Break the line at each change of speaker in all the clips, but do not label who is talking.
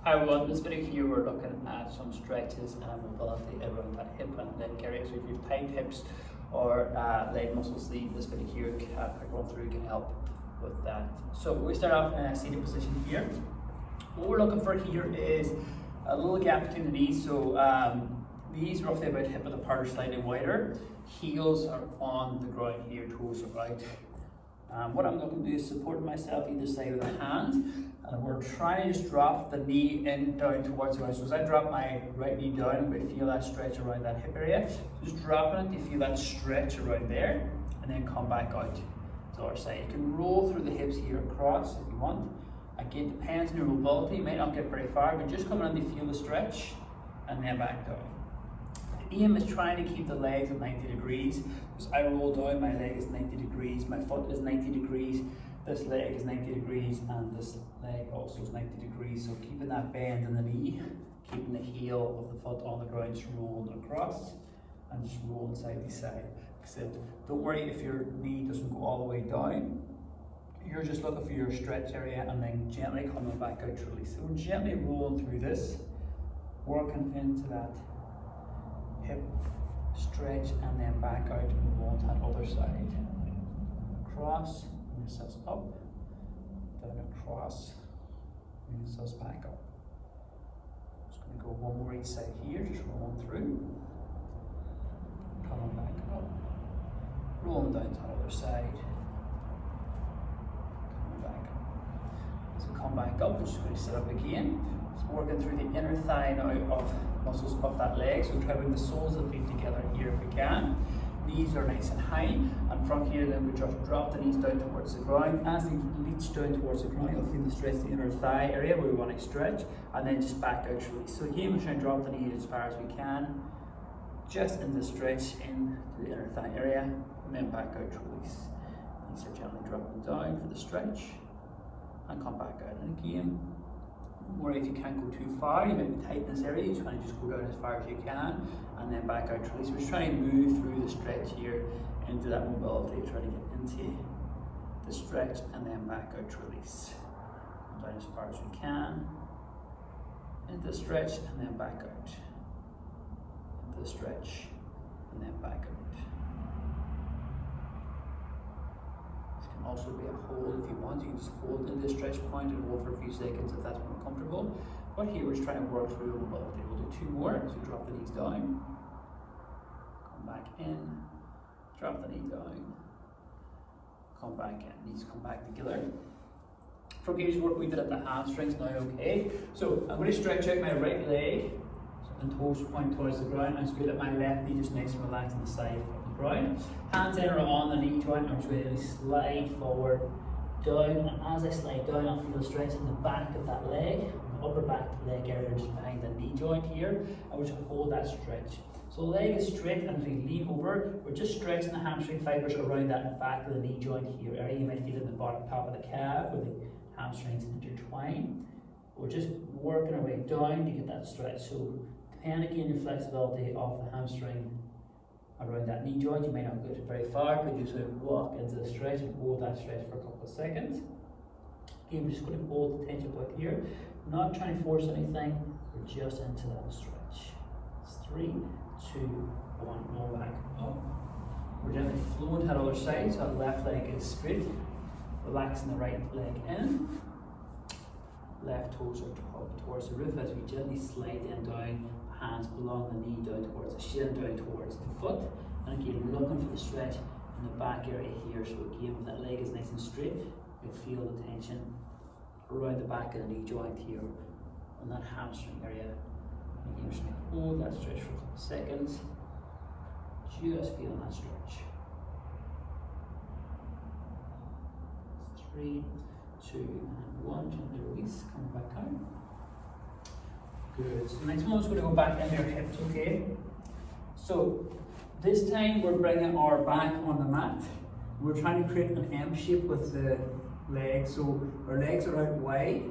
Hi everyone, in this video here we're looking at some stretches and mobility around that hip and neck area. So if you have tight hips or leg muscles, this video here run through can help with that. So we start off in a seated position here. What we're looking for here is a little gap between the knees. So knees roughly about hip width apart or slightly wider. Heels are on the ground here, toes are out. What I'm looking to do is support myself either side with a hand, and we're trying to just drop the knee in down towards the ground. So as I drop my right knee down, we feel that stretch around that hip area. Just dropping it, you feel that stretch around there, and then come back out to the other side. You can roll through the hips here across if you want. Again, depends on your mobility. You might not get very far, but just coming in to feel the stretch, and then back down. The aim is trying to keep the legs at 90 degrees. As I roll down, my leg is 90 degrees, my foot is 90 degrees, this leg is 90 degrees, and this leg also is 90 degrees. So keeping that bend in the knee, keeping the heel of the foot on the ground, just rolling across, and just rolling side to side. Except, don't worry if your knee doesn't go all the way down. You're just looking for your stretch area and then gently coming back out to release. So we're gently rolling through this, working into that hip stretch and then back out and roll to that other side. Across, bring yourselves up, down across, bring yourselves back up. Just going to go one more each side here, just rolling through, coming back up, rolling down to the other side, coming back up. As we come back up, we're just going to sit up again. Just working through the inner thigh now of muscles of that leg. So try to bring the soles of the feet together here if we can. Knees are nice and high, and from here then we just drop the knees down towards the ground. As they reach down towards the ground, you'll feel the stretch the inner thigh area where we want to stretch, and then just back out to release. So again, we're trying to drop the knees as far as we can, just in the stretch into the inner thigh area, and then back out to release. Knees are gently dropping down for the stretch, and come back out. And again, or if you can't go too far, you might be tight in this area, you just want to just go down as far as you can and then back out to release. We're just trying to move through the stretch here into that mobility, try to get into the stretch and then back out to release. Down as far as we can, into the stretch and then back out. Into the stretch and then back out. Also be a hold if you want. You can just hold in the stretch point and hold for a few seconds if that's more comfortable. But here we're just trying to work through the mobility. We'll do two more as we drop the knees down, come back in, drop the knee down, come back in, knees come back together. From here, work we did at the hamstrings now, okay? So I'm going to stretch out my right leg and toes point towards the ground, and scoot at my left knee just nice and relaxed on the side of the ground. Hands in or on the knee joint, I'm just going to slide forward, down, and as I slide down, I'll feel a stretch in the back of that leg, the upper back leg area just behind the knee joint here, and we'll just hold that stretch. So the leg is straight, and as we lean over, we're just stretching the hamstring fibers around that back of the knee joint here, area you might feel in the bottom top of the calf where the hamstrings intertwine. We're just working our way down to get that stretch. So depending again on your flexibility of the hamstring around that knee joint, you may not go very far, but you sort of walk into the stretch and hold that stretch for a couple of seconds. Again, we're just going to hold the tension point here, not trying to force anything, we're just into that stretch. It's 3, 2, 1, roll back up. We're gently flowing to that other side, so the left leg is straight, relaxing the right leg in. Left toes are towards the roof as we gently slide them down, hands along the knee down towards the shin, down towards the foot. And again, we're looking for the stretch in the back area here. So again, if that leg is nice and straight, you'll feel the tension around the back of the knee joint here on that hamstring area. Again, just hold that stretch for a couple of seconds, just feeling that stretch. 3, 2, and 1, gently release, come back out. Good. So the next one is going to go back into our hips, okay? So this time we're bringing our back on the mat. We're trying to create an M shape with the legs. So our legs are out wide,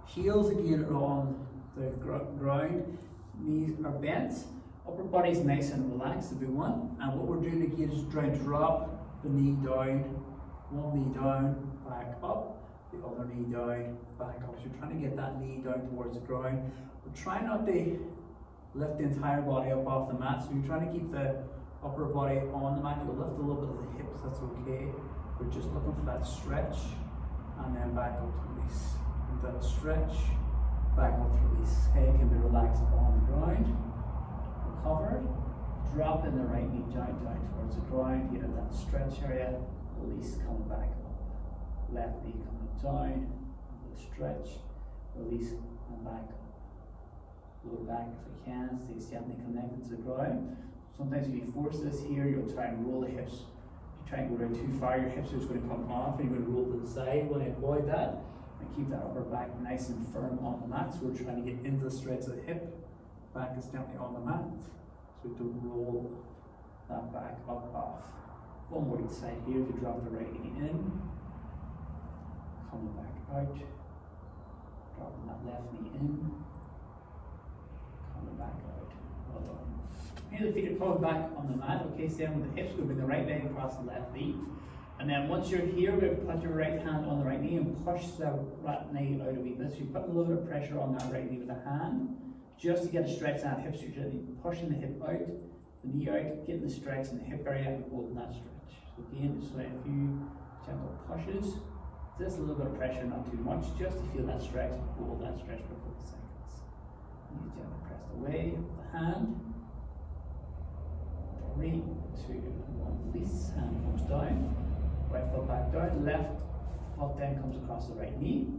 heels again are on the ground, knees are bent, upper body's nice and relaxed if we want. And what we're doing again is trying to drop the knee down, one knee down, back up, the other knee down, back up. So you're trying to get that knee down towards the ground. But try not to lift the entire body up off the mat. So you're trying to keep the upper body on the mat. You'll lift a little bit of the hips, that's okay. We're just looking for that stretch, and then back up to release. And that stretch, back up to release. Head can be relaxed on the ground. Recovered. Drop in the right knee down towards the ground. Get in that stretch area. Release, coming back up. Left knee coming down. Stretch. Release, and back up. Lower back if you can. Stay gently connected to the ground. Sometimes if you force this here, you'll try and roll the hips. If you try and go down too far, your hips are just going to come off and you're going to roll to the side. You want to avoid that and keep that upper back nice and firm on the mat. So we're trying to get into the stretch of the hip. Back is gently on the mat. So don't roll that back up off. One more side here to drop the right knee in. Coming back out. Dropping that left knee in. Coming back out. Well done. Here the feet are coming back on the mat. Okay, so then with the hips, we'll bring the right leg across the left knee. And then once you're here, we're going to put your right hand on the right knee and push the right knee out a wee bit. So you put a little bit of pressure on that right knee with the hand, just to get a stretch in that hip. So you're gently pushing the hip out, the knee out, getting the stretch in the hip area and holding that stretch. So again, just like a few gentle pushes. Just a little bit of pressure, not too much, just to feel that stretch and hold that stretch for a couple of seconds. And you gently press away with the hand. 3, 2, 1, release, hand comes down, right foot back down, left foot then comes across the right knee,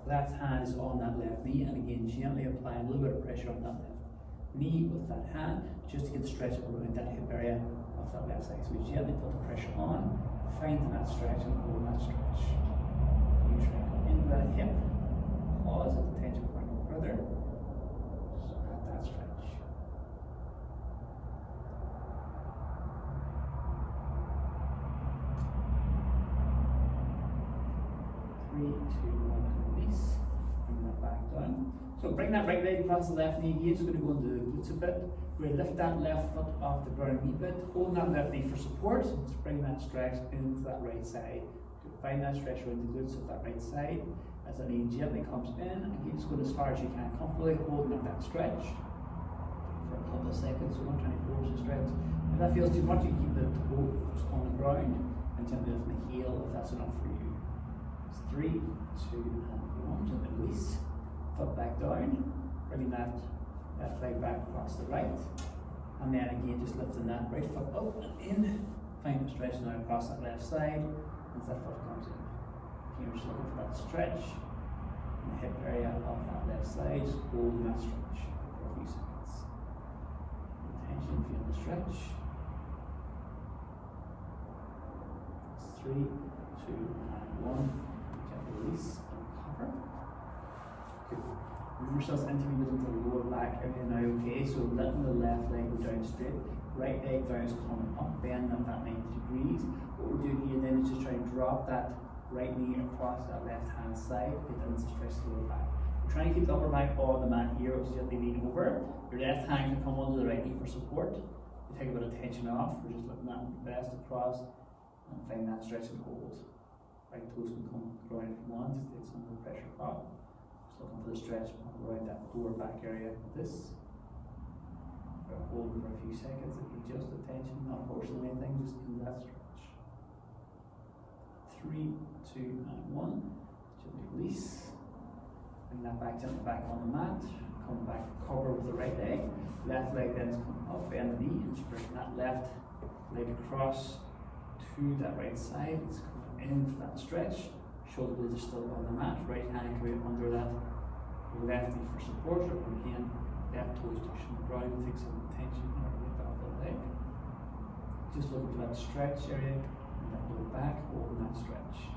left hand is on that left knee, and again gently applying a little bit of pressure on that left knee with that hand, just to get the stretch around that hip area of that left side. So we gently put the pressure on, finding that stretch and holding that stretch. You try to go into that hip, pause at the tension point no further, just at that stretch. 3, 2, 1, and release. Bring that back down. So bring that right leg across the left knee again. It's going to go into the glutes a bit. We're going to lift that left foot off the ground a wee bit. Holding that left knee for support. Let's bring that stretch into that right side. So find that stretch around the glutes of that right side. As the knee gently comes in, again, just go as far as you can comfortably, holding up that stretch for a couple of seconds. So not trying to force the stretch. If that feels too much, you keep the toe on the ground and gently lift the heel if that's enough for you. 3, 2, and 1, gently release. Foot back down, bringing that left leg back across the right, and then again just lifting that right foot up and in. Find the stretch now across that left side as that foot comes in. Here we're just looking for that stretch in the hip area of that left side, holding that stretch for a few seconds. Tension, feel the stretch. 3, 2, and 1. Release and recover. Good. Move yourselves into the lower back area now, okay? So letting the left leg go down straight, right leg down is coming up, bend at that 90 degrees. What we're doing here then is just trying to drop that right knee across that left hand side, it doesn't stretch the lower back. We're trying to keep the upper back on the mat here, so gently lean over. Your left hand can come onto the right knee for support. You take a bit of tension off, we're just looking at the best across and find that stretch and hold. Right toes can come ground if you want, just take some of the pressure off. Just looking for the stretch around that lower back area of this. We're holding for a few seconds, if you just the tension, not forcing anything, just do that stretch. 3, 2, and 1. Gently release. Bring that back gently back on the mat. Come back, cover with the right leg. Left leg then is coming up, bend the knee, and just bring that left leg across to that right side. It's in for that stretch, shoulder blades are still on the mat, right hand right under that left knee for support, or again, left toes touching the ground, take some tension right off the leg. Just looking for that stretch area, and that lower back, holding that stretch.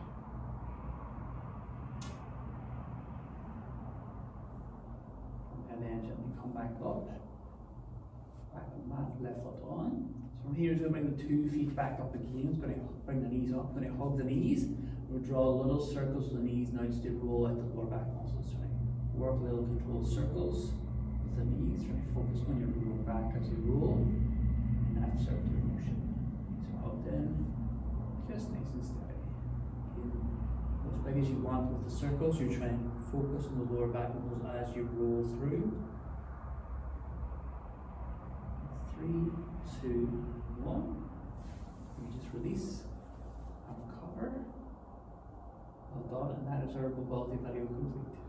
And then gently come back up, back on the mat, left foot on. From here, we're going to bring the 2 feet back up again. It's going to bring the knees up. We're going to hug the knees. We'll draw little circles with the knees now just to roll out the lower back muscles. Right? Work little controlled circles with the knees. Try to focus on your lower back as you roll in that circular motion. So hugged in, just nice and steady. Again, those as big as you want with the circles. You're trying to focus on the lower back muscles as you roll through. 3, 2, 1. You just release and recover. Well done, and that is our mobility video complete.